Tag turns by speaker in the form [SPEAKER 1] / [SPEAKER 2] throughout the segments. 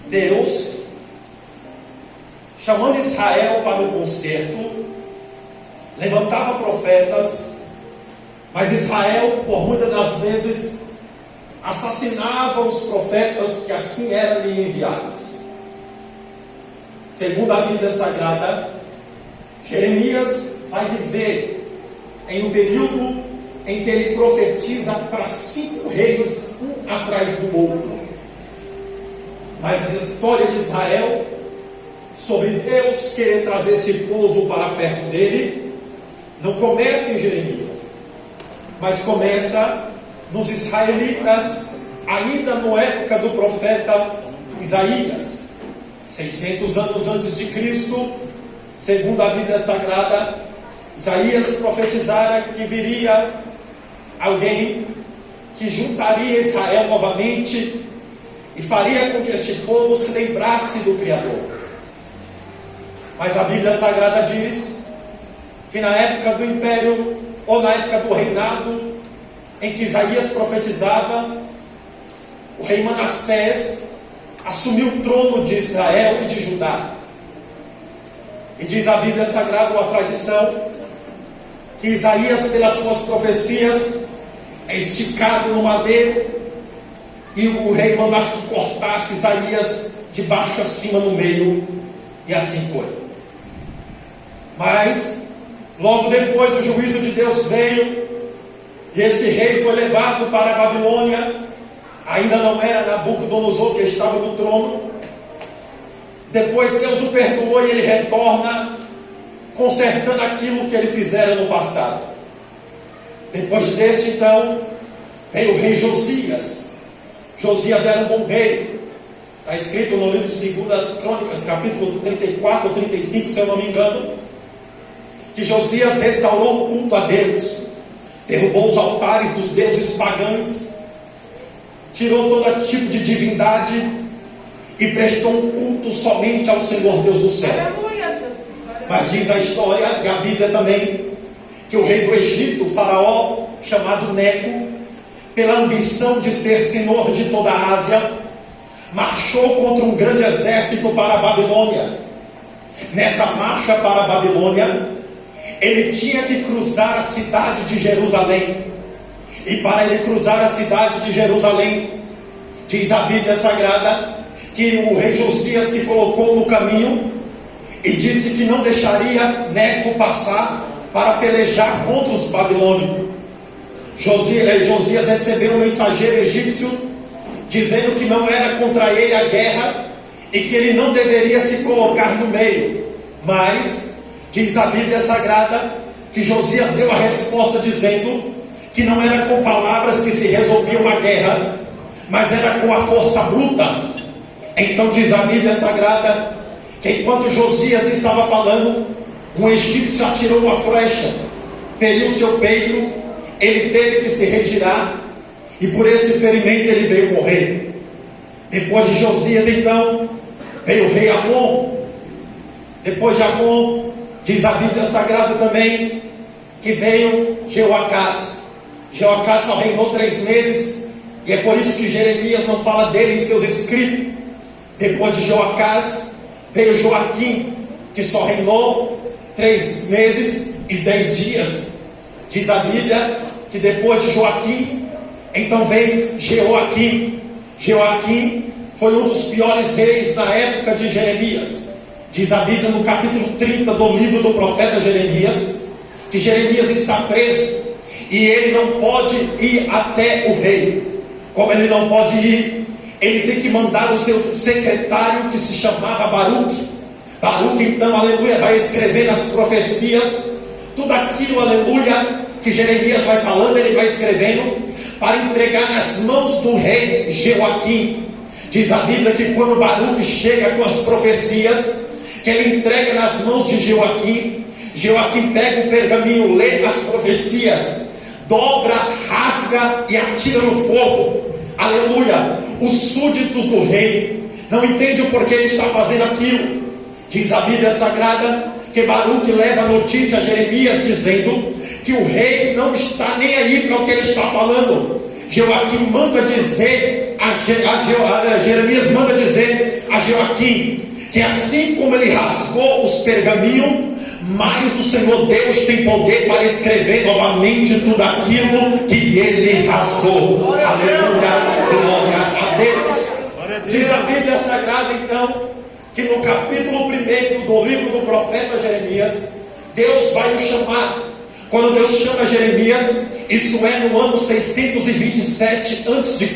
[SPEAKER 1] Deus, chamando Israel para o conserto, levantava profetas, mas Israel, por muitas das vezes, assassinava os profetas que assim eram enviados. Segundo a Bíblia Sagrada, Jeremias vai viver em um período em que ele profetiza para 5 reis, um atrás do outro. Mas a história de Israel, sobre Deus querer trazer esse povo para perto dele, não começa em Jeremias, mas começa nos israelitas, ainda na época do profeta Isaías, 600 anos antes de Cristo. Segundo a Bíblia Sagrada, Isaías profetizara que viria alguém que juntaria Israel novamente e faria com que este povo se lembrasse do Criador. Mas a Bíblia Sagrada diz que na época do império, ou na época do reinado em que Isaías profetizava, o rei Manassés assumiu o trono de Israel e de Judá. E diz a Bíblia Sagrada, ou a tradição, que Isaías, pelas suas profecias, é esticado no madeiro, e o rei mandar que cortasse Isaías de baixo a cima no meio, e assim foi. Mas logo depois o juízo de Deus veio, e esse rei foi levado para a Babilônia. Ainda não era Nabucodonosor que estava no trono. Depois Deus o perdoou e ele retorna, consertando aquilo que ele fizera no passado. Depois deste, então, veio o rei Josias. Josias era um bom rei. Está escrito no livro de 2 Crônicas, capítulo 34 ou 35, se eu não me engano, que Josias restaurou o culto a Deus, derrubou os altares dos deuses pagãos, tirou todo tipo de divindade e prestou um culto somente ao Senhor Deus do céu. Mas diz a história e a Bíblia também que o rei do Egito, o faraó, chamado Neco, pela ambição de ser senhor de toda a Ásia, marchou contra um grande exército para a Babilônia. Nessa marcha para a Babilônia, ele tinha que cruzar a cidade de Jerusalém. E para ele cruzar a cidade de Jerusalém, diz a Bíblia Sagrada que o rei Josias se colocou no caminho e disse que não deixaria Neco passar para pelejar contra os babilônicos. Josias recebeu um mensageiro egípcio dizendo que não era contra ele a guerra e que ele não deveria se colocar no meio. Mas diz a Bíblia Sagrada que Josias deu a resposta dizendo que não era com palavras que se resolvia uma guerra, mas era com a força bruta. Então diz a Bíblia Sagrada que enquanto Josias estava falando, um egípcio atirou uma flecha, feriu seu peito, ele teve que se retirar, e por esse ferimento ele veio morrer. Depois de Josias, então, veio o rei Amon. Depois de Amon, diz a Bíblia Sagrada também que veio Jeoacás. Jeoacás só reinou 3 meses, e é por isso que Jeremias não fala dele em seus escritos. Depois de Jeoacás, veio Joaquim, que só reinou 3 meses e 10 dias. Diz a Bíblia que depois de Joaquim, então veio Jeoaquim. Jeoaquim foi um dos piores reis na época de Jeremias. Diz a Bíblia no capítulo 30 do livro do profeta Jeremias, que Jeremias está preso e ele não pode ir até o rei. Como ele não pode ir, ele tem que mandar o seu secretário, que se chamava Baruque. Baruque, então, aleluia, vai escrever nas profecias tudo aquilo, aleluia, que Jeremias vai falando, ele vai escrevendo para entregar nas mãos do rei Jeoaquim. Diz a Bíblia que quando Baruque chega com as profecias, que ele entrega nas mãos de Jeoaquim, Jeoaquim pega o pergaminho, lê as profecias, dobra, rasga e atira no fogo. Aleluia. Os súditos do rei não entendem o porquê ele está fazendo aquilo. Diz a Bíblia Sagrada que Baruque leva a notícia a Jeremias dizendo que o rei não está nem aí para o que ele está falando. Jeoaquim manda dizer Jeremias manda dizer a Joaquim que assim como ele rasgou os pergaminhos, mas o Senhor Deus tem poder para escrever novamente tudo aquilo que ele rasgou. Aleluia, glória a Deus. Diz a Bíblia Sagrada então que no capítulo 1 do livro do profeta Jeremias, Deus vai o chamar. Quando Deus chama Jeremias, isso é no ano 627 a.C.,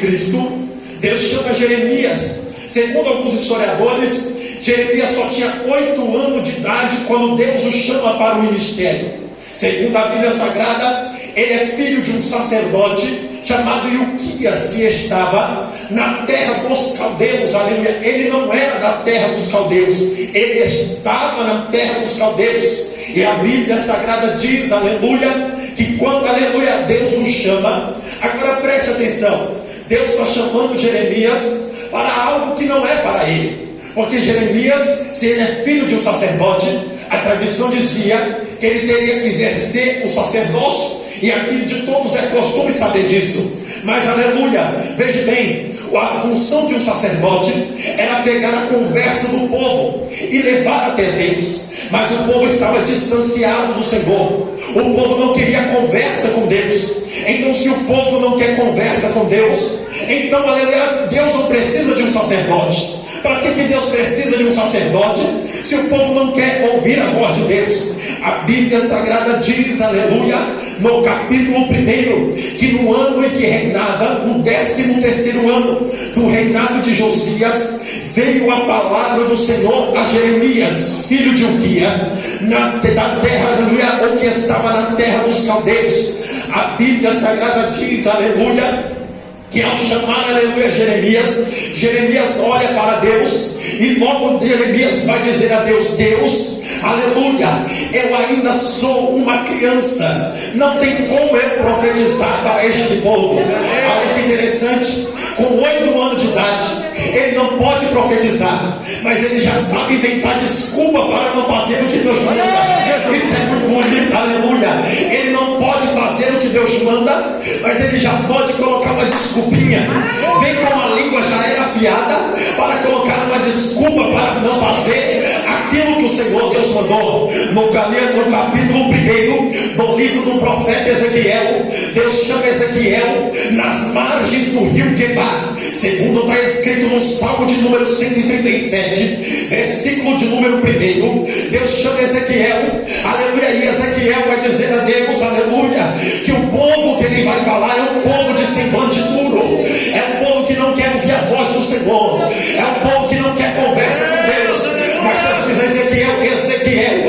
[SPEAKER 1] Deus chama Jeremias. Segundo alguns historiadores, Jeremias só tinha 8 anos de idade quando Deus o chama para o ministério. Segundo a Bíblia Sagrada, ele é filho de um sacerdote chamado Ilquias, que estava na terra dos caldeus. Aleluia. Ele não era da terra dos caldeus, ele estava na terra dos caldeus. E a Bíblia Sagrada diz, aleluia, que quando, aleluia, Deus o chama. Agora preste atenção, Deus está chamando Jeremias para algo que não é para ele. Porque Jeremias, se ele é filho de um sacerdote, a tradição dizia que ele teria que exercer o sacerdócio. E aqui de todos é costume saber disso. Mas aleluia, veja bem, a função de um sacerdote era pegar a conversa do povo e levar até Deus. Mas o povo estava distanciado do Senhor. O povo não queria conversa com Deus. Então se o povo não quer conversa com Deus, então aleluia, Deus não precisa de um sacerdote. Para que Deus precisa de um sacerdote se o povo não quer ouvir a voz de Deus? A Bíblia Sagrada diz, aleluia, no capítulo 1, que no ano em que reinava, no 13º ano do reinado de Josias, veio a palavra do Senhor a Jeremias, filho de Ilquias, da terra, aleluia, ou que estava na terra dos caldeus. A Bíblia Sagrada diz, aleluia, que ao chamar, aleluia, Jeremias olha para Deus, e logo Jeremias vai dizer a Deus: Deus, aleluia, eu ainda sou uma criança, não tem como eu profetizar para este povo. Olha que interessante, com 8 anos de idade, ele não pode profetizar, mas ele já sabe inventar desculpa para não fazer o que Deus manda. Isso é muito bonito, aleluia. Ele não pode fazer o que Deus manda, mas ele já pode colocar uma desculpinha. Vem com a língua já era afiada para colocar uma desculpa para não fazer aquilo que o Senhor Deus mandou. No capítulo 1 do livro do profeta Ezequiel, Deus chama Ezequiel nas margens do rio Quebar, segundo está escrito no Salmo de número 137, versículo de número 1. Deus chama Ezequiel, aleluia, e Ezequiel vai dizer a Deus, aleluia, que o povo que ele vai falar é um povo de semblante duro, é um povo que não quer ouvir a voz do Senhor, é um povo que não quer conversa com Deus. Mas Deus diz a Ezequiel,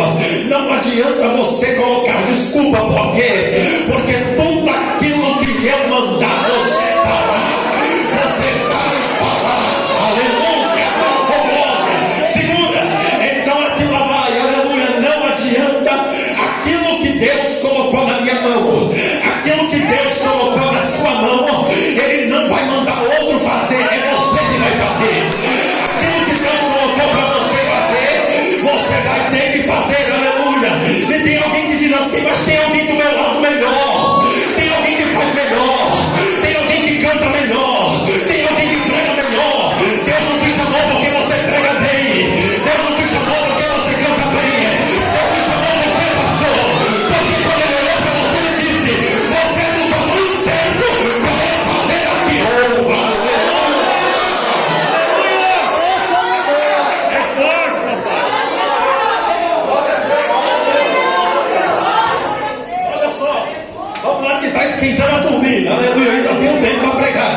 [SPEAKER 1] não adianta você colocar desculpa. Por quê? Porque tudo aquilo que eu mandar você falar, você vai falar. Aleluia, oh glória, segura. Então aquilo vai, aleluia. Não adianta aquilo que Deus colocou na minha mão, aquilo que Deus colocou na sua mão, Ele não vai mandar outro fazer, é você que vai fazer. Aquilo que Deus colocou para você fazer, você vai ter que fazer, aleluia. E tem alguém que diz assim: mas tem alguém do meu lado melhor, tem alguém que faz melhor, tem alguém que canta melhor, tem alguém que prega melhor. Deus não te chamou porque você prega bem, Deus não te chamou porque você canta bem, Deus te chamou porque, pastor, porque quando Ele olhou para você, Ele disse: você é do tamanho certo para fazer aquilo.
[SPEAKER 2] É forte, papai.
[SPEAKER 1] Olha só, vamos lá que está esquentando a turbina, aleluia, ainda tem um tempo para pregar,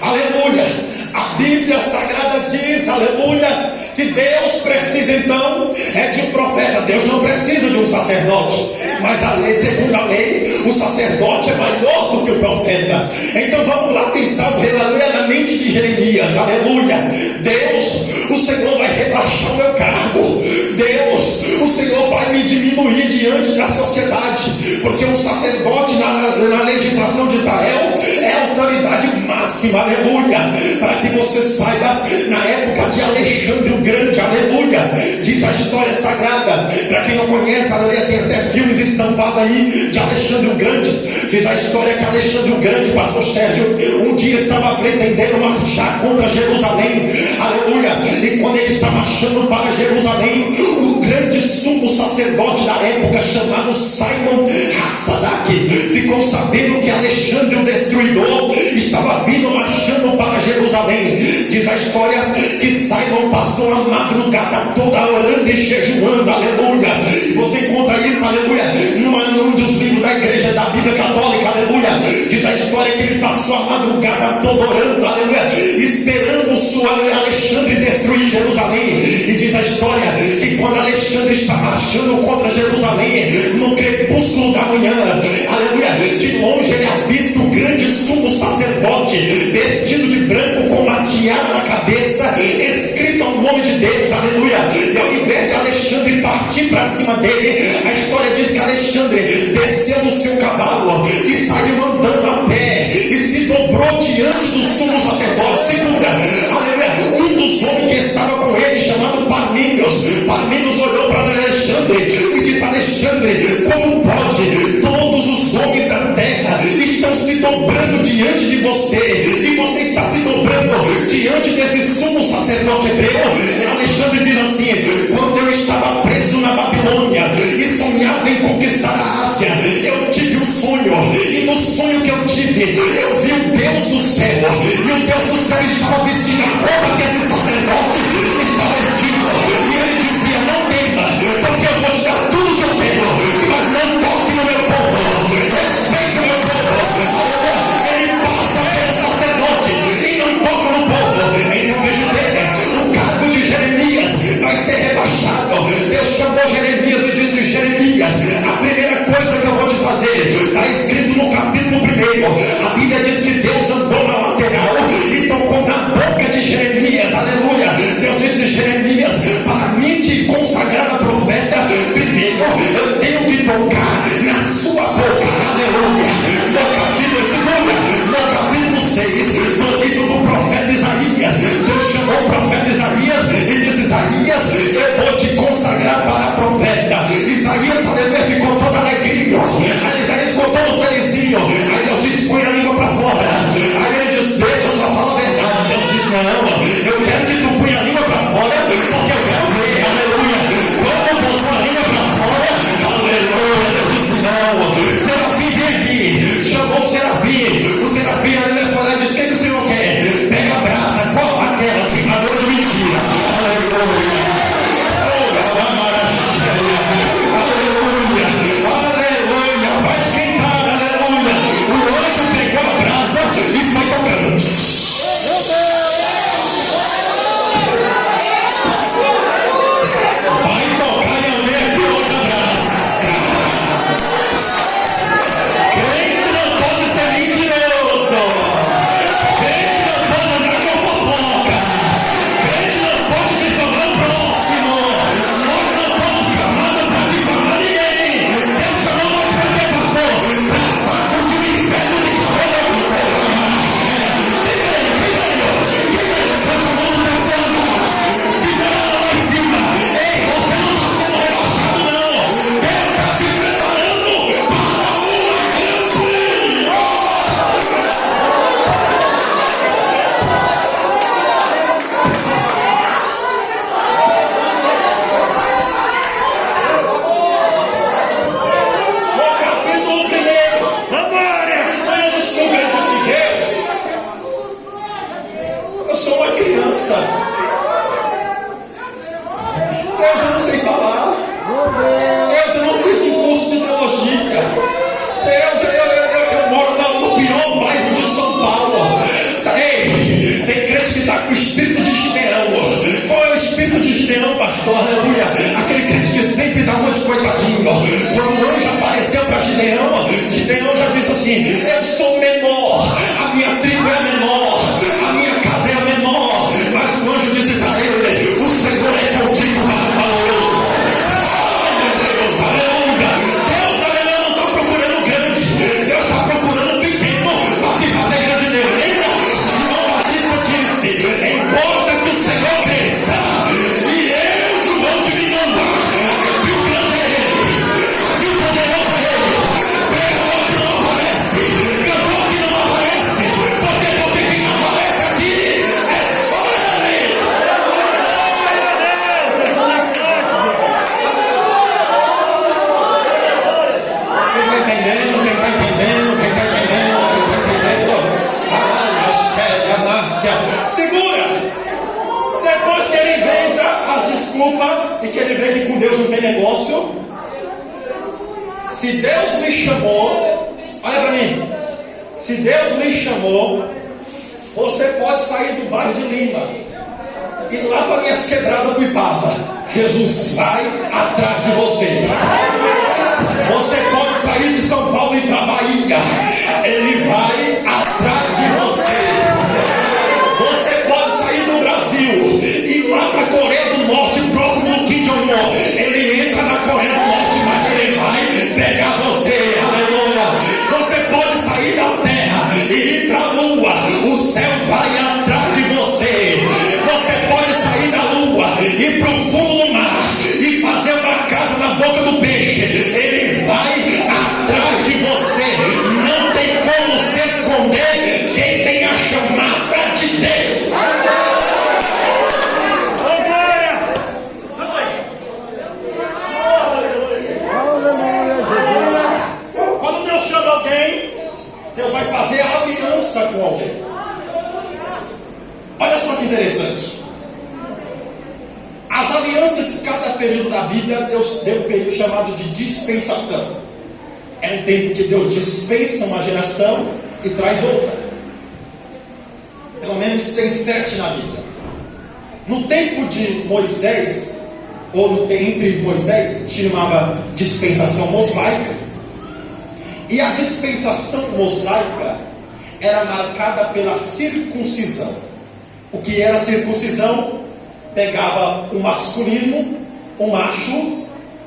[SPEAKER 1] aleluia. A Bíblia Sagrada diz, aleluia, que Deus precisa então de um profeta. Deus não precisa de um sacerdote, mas a lei, segundo a lei, o sacerdote é maior do que o profeta. Então vamos lá pensar, aleluia, na mente de Jeremias, aleluia. Deus, o Senhor vai rebaixar o meu cargo, Deus, o Senhor vai me diminuir diante da sociedade, porque um sacerdote na legislação de Israel é a autoridade máxima, aleluia. Para que você saiba, na época de Alexandre o Grande, aleluia, diz a história sagrada Para quem não conhece, aleluia, tem até filmes estampados aí de Alexandre o Grande. Diz a história que Alexandre o Grande, pastor Sérgio, um dia estava pretendendo marchar contra Jerusalém, aleluia, e quando ele está marchando para Jerusalém, o grande sumo sacerdote da época, chamado Simon Hatzadak, ficou sabendo que Alexandre o Destruidor estava vindo marchando para Jerusalém. Diz a história que Simon passou a madrugada toda orando e jejuando, aleluia. E você encontra isso, aleluia, num dos livros da igreja da Bíblia Católica, aleluia. Diz a história que ele passou a madrugada toda orando, aleluia, esperando Alexandre destruir Jerusalém. E diz a história que quando Alexandre está marchando contra Jerusalém, no crepúsculo da manhã, aleluia, de longe ele avista o grande sumo sacerdote, vestido de branco com uma tiara na cabeça, escrito ao nome de Deus, aleluia. E ao invés de Alexandre partir para cima dele, a história diz que Alexandre desceu no seu cavalo e saiu andando a pé e se dobrou diante do sumo sacerdote. Segura, aleluia, um dos homens que estava com ele, chamado Parmênios olhou para Alexandre e disse: Alexandre, como pode? Todos os homens da terra estão se dobrando diante de você, e você está se dobrando diante desse sumo sacerdote hebreu. E Alexandre diz assim: quando eu estava preso na Babilônia e sonhava em conquistar a Ásia, eu tive um sonho, e no sonho que eu tive, eu vi o Deus do céu, e o Deus do céu estava vestindo a roupa que esse sacerdote estava vestindo, e ele dizia: não tema, porque eu vou te dar tudo que eu tenho, mas não toque no meu povo, respeite o meu povo. Ele passa pelo sacerdote e não toca no povo. Então veja bem, o cargo de Jeremias vai ser rebaixado. Deus chamou Jeremias e disse: Jeremias, a primeira coisa que eu vou te fazer, está escrito no capítulo 1, a Bíblia diz que Deus andou na lateral e tocou na boca de Jeremias, aleluia. Deus disse: Jeremias, para mim te consagrar a profeta, primeiro eu tenho que tocar na sua boca, aleluia. No capítulo 6, no livro do profeta Isaías, Deus chamou o profeta Isaías e disse: Isaías, eu vou te consagrar para profeta. Isaías, aleluia, ficou todo alegrinho. Aí Isaías ficou todo felizinho. Aí Deus disse: põe a língua para fora. Aí ele disse: Deus, eu só falo a verdade. Deus disse: não, eu quero que tu ponha a língua para fora, porque eu quero ver, aleluia. Quando botou a língua para fora, aleluia, Deus disse: não, Serafim, vem aqui. Chamou o Serafim, aleluia, falou e disse: o que o Senhor quer? Pega a brasa, qual aquela queimadora de mentira, aleluia. Eu sou menor, a minha tribo é menor, a minha casa é a menor, mas o anjo disse para ele: o Senhor é contigo, valoroso. segura. Depois que ele inventa as desculpas e que ele vê que com Deus não tem negócio. Se Deus me chamou, olha para mim. Se Deus me chamou, você pode sair do Vale de Lima e lá para minhas quebradas do Ipava. Jesus vai atrás de você. Você pode sair de São Paulo e ir para a Bahia. Ele vai atrás de você. Você pode sair do Brasil e ir lá para a Coreia do Norte, próximo do Kim Jong-un. Ele entra na Coreia do Norte, mas ele vai pegar você. Aleluia. Você pode sair da terra e ir para a lua. O céu vai atrás de você. Você pode sair da lua e ir para o fundo do mar e fazer uma casa na boca do peixe. Ele vai atrás de você. Não tem como se esconder quem tem a chamada de Deus. Quando Deus chama alguém, Deus vai fazer a aliança com alguém. Olha só que interessante. As alianças de cada período da Bíblia, Deus deu um período chamado de dispensação. É um tempo que Deus dispensa uma geração e traz outra. Pelo menos tem 7 na Bíblia. No tempo de Moisés, ou entre Moisés, chamava dispensação mosaica. E a dispensação mosaica era marcada pela circuncisão. O que era circuncisão? Pegava o masculino, o macho,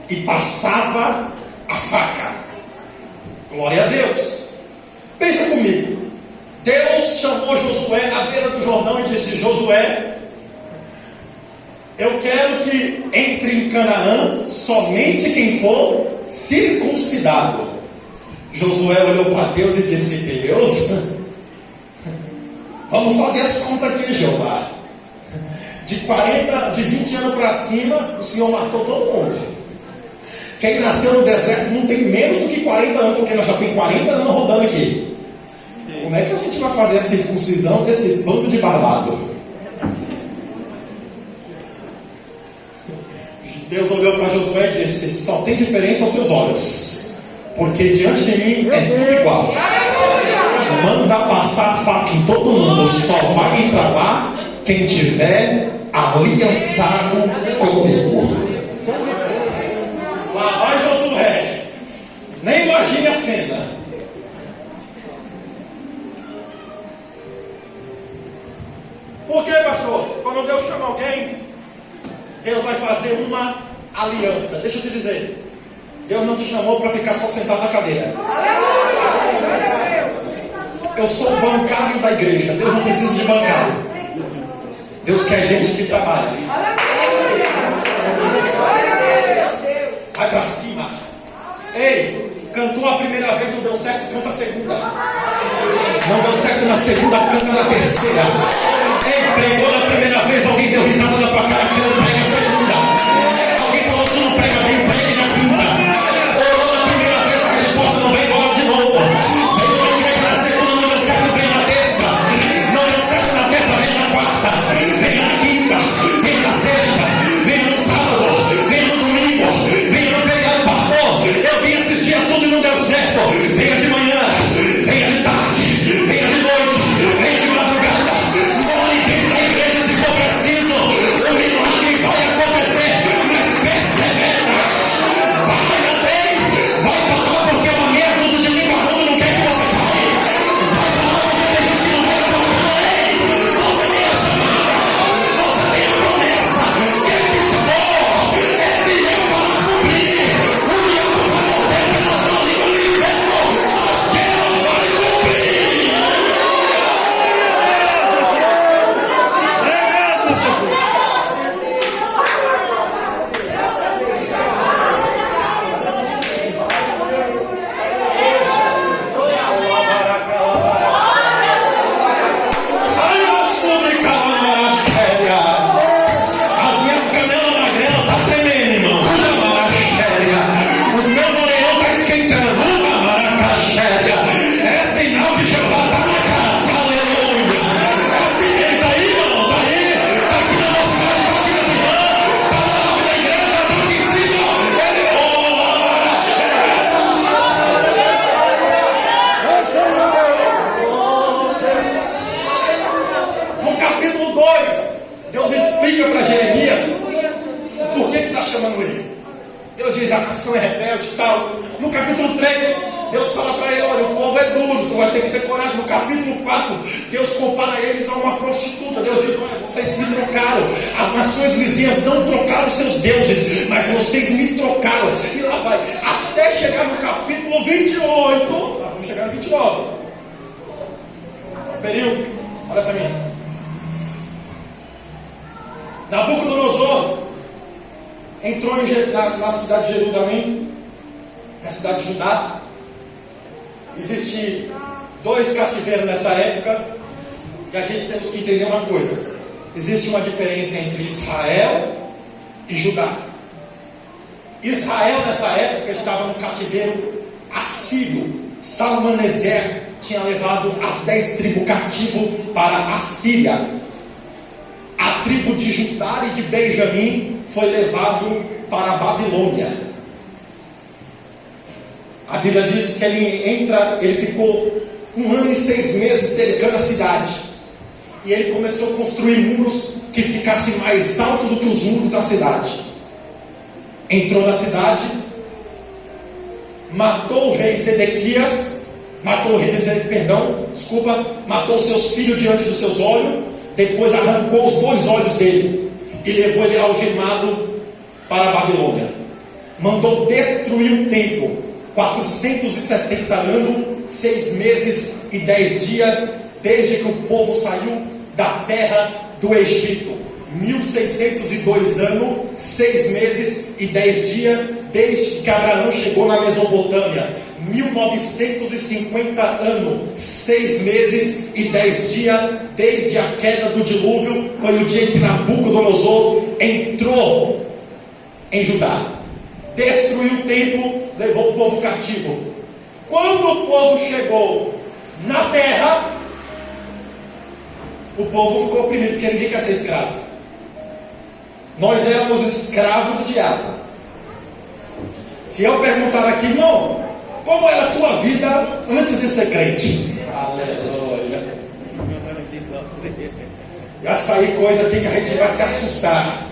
[SPEAKER 1] e passava a faca. Glória a Deus. Pensa comigo. Deus chamou Josué à beira do Jordão e disse: Josué, eu quero que entre em Canaã somente quem for circuncidado. Josué olhou para Deus e disse: Deus, vamos fazer as contas aqui, Jeová. De 20 anos para cima, o Senhor matou todo mundo. Quem nasceu no deserto não tem menos do que 40 anos, porque nós já temos 40 anos rodando aqui. Como é que a gente vai fazer a circuncisão desse bando de barbado? Deus olhou para Josué e disse: só tem diferença aos seus olhos, porque diante de mim é tudo igual. Manda passar a faca em todo mundo, só vai entrar lá quem tiver aliançado comigo. Lá vai Josué. Nem imagine a cena. Por que, pastor? Quando Deus chama alguém, Deus vai fazer uma aliança. Deixa eu te dizer, Deus não te chamou para ficar só sentado na cadeira. Eu sou bancário da igreja. Deus não precisa de bancário. Deus quer gente que trabalha. Vai pra cima. Ei, cantou a primeira vez, não deu certo, canta a segunda. Não deu certo na segunda, canta na terceira. Ei, pregou na primeira vez, alguém deu risada na tua cara, que não prega a segunda. Alguém falou que não prega bem, prega na quinta. Orou na primeira vez, a resposta não vem, ora de novo. Veio na igreja na segunda, não deu certo, vem na terça. Não deu certo na terça, vem na quarta. Vem na quinta, vem na sexta, vem no sábado, vem no domingo, vem no feriado, pastor. Eu vim assistir a tudo e não deu certo. Venha de manhã, venha de tarde, venha de noite, venha de madrugada. Morre dentro da igreja se for preciso. O milagre diz: a nação é rebelde e tal. No capítulo 3, Deus fala para ele: olha, o povo é duro, tu vai ter que ter coragem. No capítulo 4, Deus compara eles a uma prostituta. Deus diz: olha, vocês me trocaram. As nações vizinhas não trocaram seus deuses, mas vocês me trocaram. E lá vai, até chegar no capítulo 28. Vamos chegar no 29. Período, olha para mim. Nabucodonosor entrou na cidade de Jerusalém, na cidade de Judá. Existem 2 cativeiros nessa época, e a gente temos que entender uma coisa: existe uma diferença entre Israel e Judá. Israel nessa época estava no cativeiro assírio. Salmaneser tinha levado as 10 tribos cativo para a Síria. A tribo de Judá e de Benjamim foi levado para a Babilônia. A Bíblia diz que ele ficou 1 ano e 6 meses cercando a cidade. E ele começou a construir muros que ficassem mais altos do que os muros da cidade. Entrou na cidade, matou o rei Zedequias, matou seus filhos diante dos seus olhos. Depois arrancou os 2 olhos dele e levou ele algemado para a Babilônia. Mandou destruir o templo. 470 anos, 6 meses e 10 dias, desde que o povo saiu da terra do Egito. 1602 anos, 6 meses e 10 dias, desde que Abraão chegou na Mesopotâmia. 1950 anos, 6 meses e 10 dias, desde a queda do dilúvio. Foi o dia em que Nabucodonosor entrou em Judá, destruiu o templo, levou o povo cativo. Quando o povo chegou na terra, o povo ficou oprimido, porque ninguém quer ser escravo. Nós éramos escravos do diabo. Se eu perguntar aqui, irmão, como era a tua vida antes de ser crente? Aleluia. Vai sair coisa aqui que a gente vai se assustar.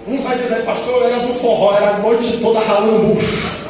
[SPEAKER 1] Uns vai dizer: pastor, eu era do forró, era a noite toda ralando bucho.